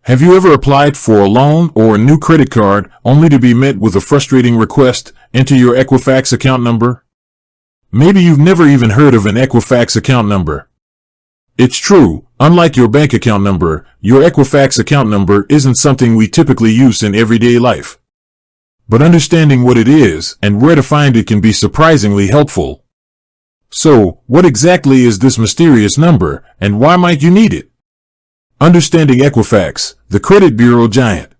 Have you ever applied for a loan or a new credit card only to be met with a frustrating request, enter your Equifax account number? Maybe you've never even heard of an Equifax account number. It's true, unlike your bank account number, your Equifax account number isn't something we typically use in everyday life. But understanding what it is and where to find it can be surprisingly helpful. So, what exactly is this mysterious number, and why might you need it? Understanding Equifax, the credit bureau giant.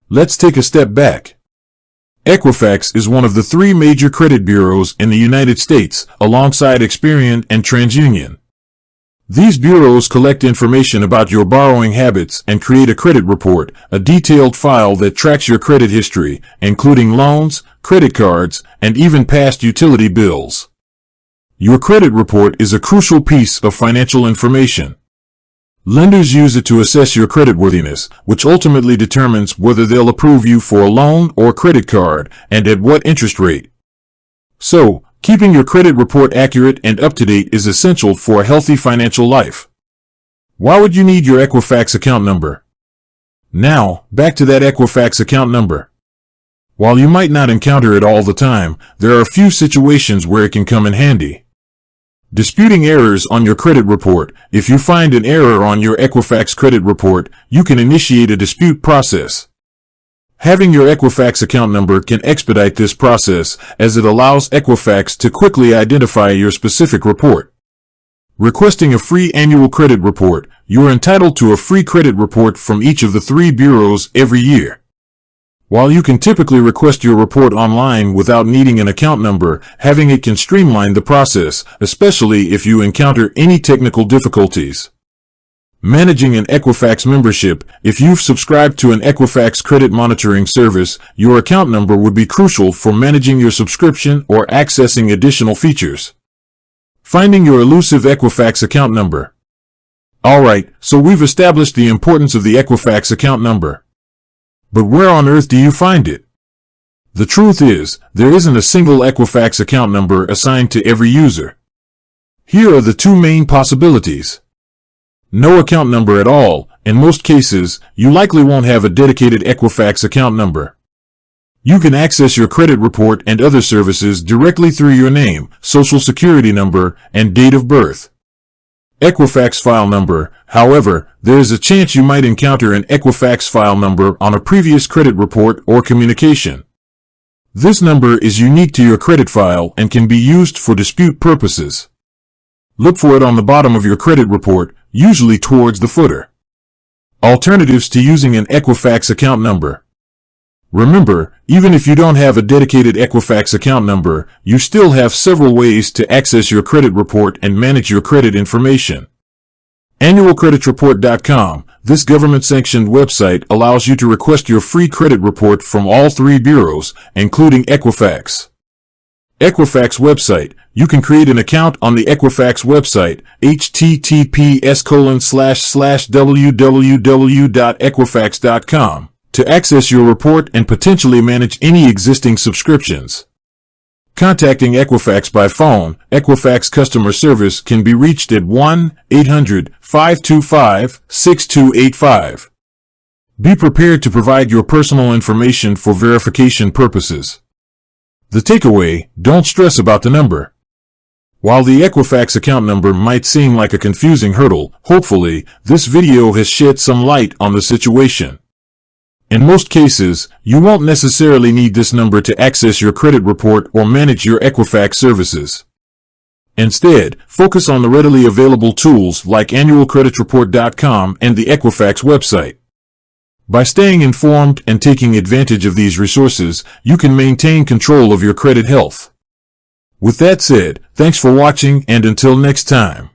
Let's take a step back. Equifax is one of the three major credit bureaus in the United States, alongside Experian and TransUnion. These bureaus collect information about your borrowing habits and create a credit report, a detailed file that tracks your credit history, including loans, credit cards, and even past utility bills. Your credit report is a crucial piece of financial information. Lenders use it to assess your creditworthiness, which ultimately determines whether they'll approve you for a loan or credit card, and at what interest rate. So, keeping your credit report accurate and up-to-date is essential for a healthy financial life. Why would you need your Equifax account number? Now, back to that Equifax account number. While you might not encounter it all the time, there are a few situations where it can come in handy. Disputing errors on your credit report. If you find an error on your Equifax credit report, you can initiate a dispute process. Having your Equifax account number can expedite this process, as it allows Equifax to quickly identify your specific report. Requesting a free annual credit report. You are entitled to a free credit report from each of the three bureaus every year. While you can typically request your report online without needing an account number, having it can streamline the process, especially if you encounter any technical difficulties. Managing an Equifax membership. If you've subscribed to an Equifax credit monitoring service, your account number would be crucial for managing your subscription or accessing additional features. Finding your elusive Equifax account number. Alright, so we've established the importance of the Equifax account number. But where on earth do you find it? The truth is, there isn't a single Equifax account number assigned to every user. Here are the two main possibilities. No account number at all. In most cases, you likely won't have a dedicated Equifax account number. You can access your credit report and other services directly through your name, social security number, and date of birth. Equifax file number. However, there is a chance you might encounter an Equifax file number on a previous credit report or communication. This number is unique to your credit file and can be used for dispute purposes. Look for it on the bottom of your credit report, usually towards the footer. Alternatives to using an Equifax account number. Remember, even if you don't have a dedicated Equifax account number, you still have several ways to access your credit report and manage your credit information. AnnualCreditReport.com. This government-sanctioned website allows you to request your free credit report from all three bureaus, including Equifax. Equifax website. You can create an account on the Equifax website, https://www.equifax.com. to access your report and potentially manage any existing subscriptions. Contacting Equifax by phone. Equifax customer service can be reached at 1-800-525-6285. Be prepared to provide your personal information for verification purposes. The takeaway: don't stress about the number. While the Equifax account number might seem like a confusing hurdle, hopefully, this video has shed some light on the situation. In most cases, you won't necessarily need this number to access your credit report or manage your Equifax services. Instead, focus on the readily available tools like AnnualCreditReport.com and the Equifax website. By staying informed and taking advantage of these resources, you can maintain control of your credit health. With that said, thanks for watching, and until next time.